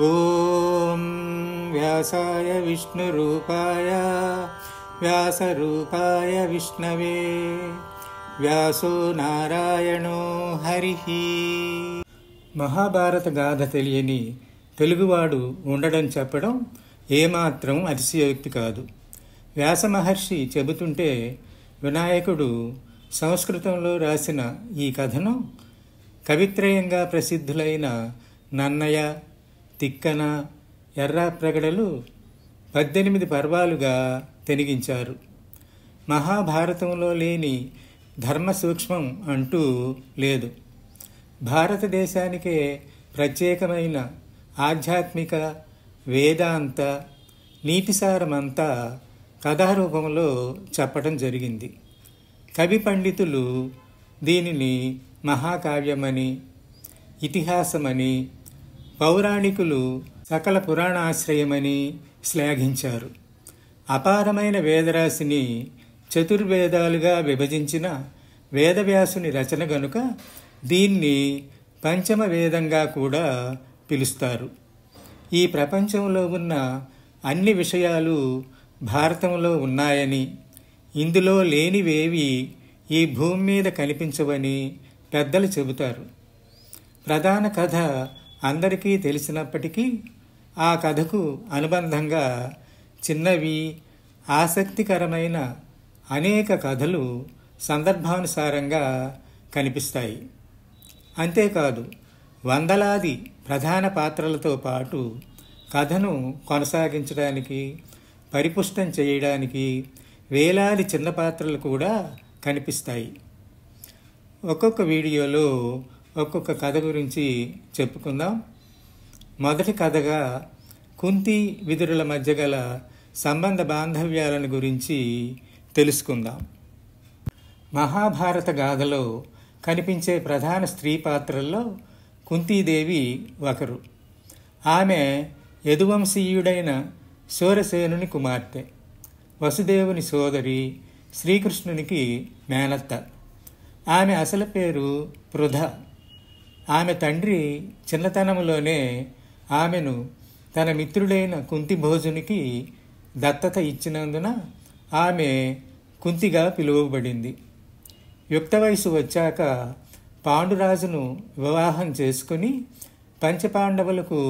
ఓం వ్యాసాయ విష్ణురూపాయ వ్యాసరూపాయ విష్ణవే వ్యాసో నారాయణో హరిః. మహాభారత గాథ తెలియని తెలుగువాడు ఉండడం చెప్పడం ఏమాత్రం అతిశయోక్తి కాదు. వ్యాస మహర్షి చెబుతుంటే వినాయకుడు సంస్కృతంలో రాసిన ఈ కథను కవిత్రయంగా ప్రసిద్ధులైన నన్నయ, తిక్కన, ఎర్రాప్రగడలు 18 పర్వాలుగా తెనిగించారు. మహాభారతంలో లేని ధర్మ సూక్ష్మం అంటూ లేదు. భారతదేశానికే ప్రత్యేకమైన ఆధ్యాత్మిక, వేదాంత, నీతిసారమంతా కథారూపంలో చెప్పడం జరిగింది. కవి పండితులు దీనిని మహాకావ్యమని, ఇతిహాసమని, పౌరాణికులు సకల పురాణాశ్రయమని శ్లాఘించారు. అపారమైన వేదరాశిని చతుర్వేదాలుగా విభజించిన వేదవ్యాసుని రచన గనుక దీన్ని పంచమ వేదంగా కూడా పిలుస్తారు. ఈ ప్రపంచంలో ఉన్న అన్ని విషయాలు భారతంలో ఉన్నాయని, ఇందులో లేనివేవి ఈ భూమి మీద కనిపించవని పెద్దలు చెబుతారు. ప్రధాన కథ అందరికీ తెలిసినప్పటికీ ఆ కథకు అనుబంధంగా చిన్నవి, ఆసక్తికరమైన అనేక కథలు సందర్భానుసారంగా కనిపిస్తాయి. అంతేకాదు, వందలాది ప్రధాన పాత్రలతో పాటు కథను కొనసాగించడానికి, పరిపుష్టం చేయడానికి వేలాది చిన్న పాత్రలు కూడా కనిపిస్తాయి. ఒక్కొక్క వీడియోలో ఒక్కొక్క కథ గురించి చెప్పుకుందాం. మొదటి కథగా కుంతి విదురుల మధ్య గల సంబంధ బాంధవ్యాలను గురించి తెలుసుకుందాం. మహాభారత గాథలో కనిపించే ప్రధాన స్త్రీ పాత్రల్లో కుంతీదేవి ఒకరు. ఆమె యదువంశీయుడైన శూరసేనుని కుమార్తె, వసుదేవుని సోదరి, శ్రీకృష్ణునికి మేనత్త. ఆమె అసలు పేరు పృథ. ఆమె తండ్రి చిన్నతనంలోనే ఆమెను తన మిత్రుడైన కుంతిభోజునికి దత్తత ఇచ్చినందున ఆమె కుంతిగా పిలువబడింది. యుక్త వయసు వచ్చాక పాండురాజును వివాహం చేసుకుని పంచపాండవులకు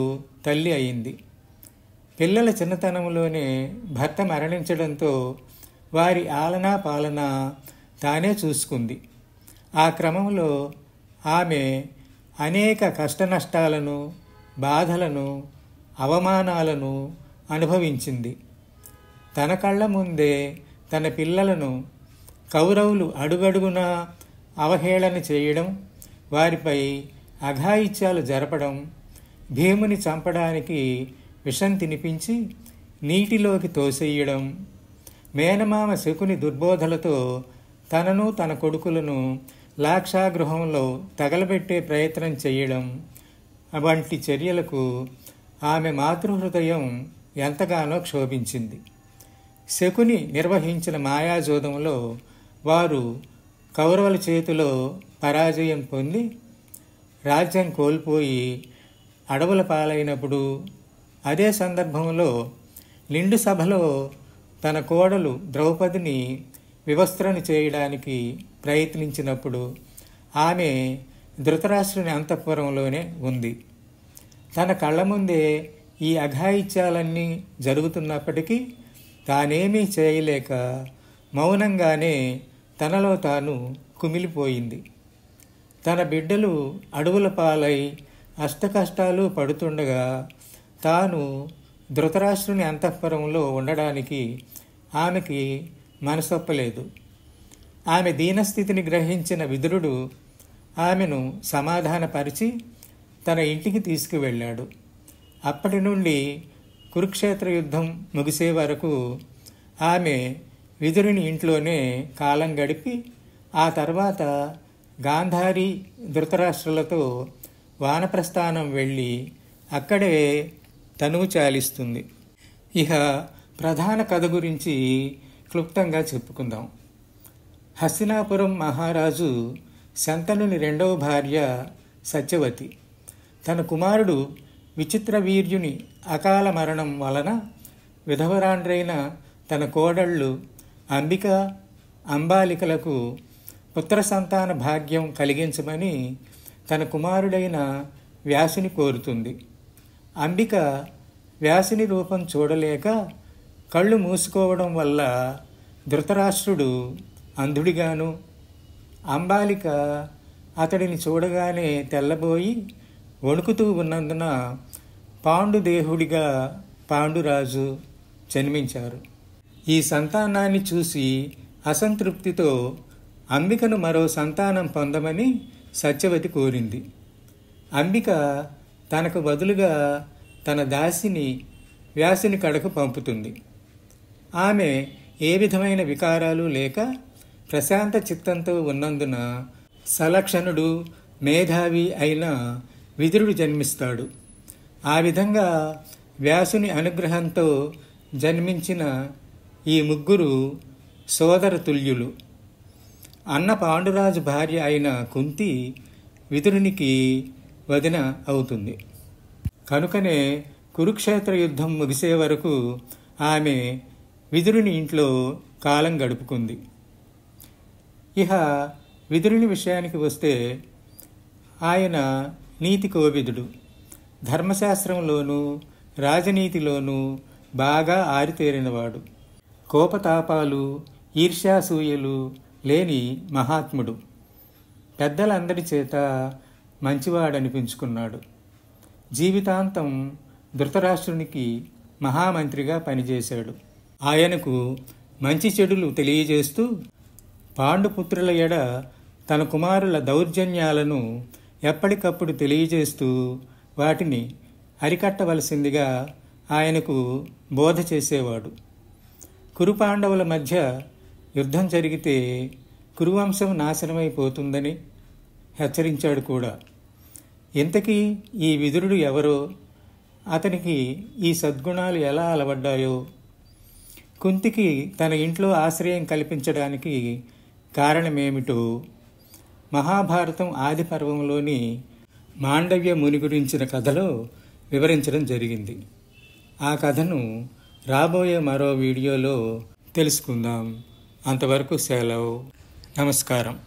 తల్లి అయింది. పిల్లల చిన్నతనంలోనే భర్త మరణించడంతో వారి ఆలనా పాలన తానే చూసుకుంది. ఆ క్రమంలో ఆమె అనేక కష్టనష్టాలను, బాధలను, అవమానాలను అనుభవించింది. తన కళ్ళ ముందే తన పిల్లలను కౌరవులు అడుగడుగునా అవహేళన చేయడం, వారిపై అఘాయిత్యాలు జరపడం, భీముని చంపడానికి విషం తినిపించి నీటిలోకి తోసేయడం, మేనమామ శకుని దుర్బోధలతో తనను తన కొడుకులను లాక్షాగృహంలో తగలబెట్టే ప్రయత్నం చేయడం వంటి చర్యలకు ఆమె మాతృహృదయం ఎంతగానో క్షోభించింది. శకుని నిర్వహించిన మాయాజోదంలో వారు కౌరవుల చేతిలో పరాజయం పొంది రాజ్యం కోల్పోయి అడవుల పాలైనప్పుడు, అదే సందర్భంలో నిండు సభలో తన కోడలు ద్రౌపదిని వివస్త్రను చేయడానికి ప్రయత్నించినప్పుడు ఆమె ధృతరాష్ట్రుని అంతఃపురంలోనే ఉంది. తన కళ్ళ ముందే ఈ అఘాయిత్యాలన్నీ జరుగుతున్నప్పటికీ తానేమీ చేయలేక మౌనంగానే తనలో తాను కుమిలిపోయింది. తన బిడ్డలు అడవుల పాలై అష్టకష్టాలు పడుతుండగా తాను ధృతరాష్ట్రుని అంతఃపురంలో ఉండడానికి ఆమెకి మనసొప్పలేదు. ఆమె దీనస్థితిని గ్రహించిన విదురుడు ఆమెను సమాధానపరిచి తన ఇంటికి తీసుకువెళ్ళాడు. అప్పటి నుండి కురుక్షేత్ర యుద్ధం ముగిసే వరకు ఆమె విదురుని ఇంట్లోనే కాలం గడిపి ఆ తర్వాత గాంధారి, ధృతరాష్ట్రులతో వానప్రస్థానం వెళ్ళి అక్కడే తనువు చాలిస్తుంది. ఇక ప్రధాన కథ గురించి క్లుప్తంగా చెప్పుకుందాం. హస్తినాపురం మహారాజు శంతనుని రెండవ భార్య సత్యవతి. తన కుమారుడు విచిత్ర వీర్యుని అకాల మరణం వలన విధవరాండ్రైన తన కోడళ్ళు అంబిక అంబాలికలకు పుత్ర సంతాన భాగ్యం కలిగించమని తన కుమారుడైన వ్యాసుని కోరుతుంది. అంబిక వ్యాసుని రూపం చూడలేక కళ్ళు మూసుకోవడం వల్ల ధృతరాష్ట్రుడు అంధుడిగాను, అంబాలిక అతడిని చూడగానే తెల్లబోయి వణుకుతూ ఉన్నందున పాండుదేహుడిగా పాండురాజు జన్మించారు. ఈ సంతానాన్ని చూసి అసంతృప్తితో అంబికను మరో సంతానం పొందమని సత్యవతి కోరింది. అంబిక తనకు బదులుగా తన దాసిని వ్యాసుని కడకు పంపుతుంది. ఆమె ఏ విధమైన వికారాలు లేక ప్రశాంత చిత్తంతో ఉన్నందున సలక్షణుడు, మేధావి అయిన విదురుడు జన్మిస్తాడు. ఆ విధంగా వ్యాసుని అనుగ్రహంతో జన్మించిన ఈ ముగ్గురు సోదర తుల్యులు. అన్న పాండురాజు భార్య అయిన కుంతి విదురునికి వదిన అవుతుంది. కనుకనే కురుక్షేత్ర యుద్ధం ముగిసే వరకు ఆమె విదురుని ఇంట్లో కాలం గడుపుకుంది. ఇహ విదురుని విషయానికి వస్తే ఆయన నీతి కోవిదుడు. ధర్మశాస్త్రంలోనూ రాజనీతిలోనూ బాగా ఆరితేరినవాడు. కోపతాపాలు, ఈర్ష్యాసూయలు లేని మహాత్ముడు. పెద్దలందరి చేత మంచివాడనిపించుకున్నాడు. జీవితాంతం ధృతరాష్ట్రునికి మహామంత్రిగా పనిచేశాడు. ఆయనకు మంచి చెడులు తెలియజేస్తూ పాండుపుత్రుల ఎడ తన కుమారుల దౌర్జన్యాలను ఎప్పటికప్పుడు తెలియజేస్తూ వాటిని అరికట్టవలసిందిగా ఆయనకు బోధ చేసేవాడు. కురుపాండవుల మధ్య యుద్ధం జరిగితే కురువంశం నాశనమైపోతుందని హెచ్చరించాడు కూడా. ఇంతకీ ఈ విదురుడు ఎవరో, అతనికి ఈ సద్గుణాలు ఎలా అలవడ్డాయో, కుంతికి తన ఇంట్లో ఆశ్రయం కల్పించడానికి కారణమేమిటో మహాభారతం ఆది పర్వంలోని మాండవ్య ముని గురించిన కథలో వివరించడం జరిగింది. ఆ కథను రాబోయే మరో వీడియోలో తెలుసుకుందాం. అంతవరకు సెలవు. నమస్కారం.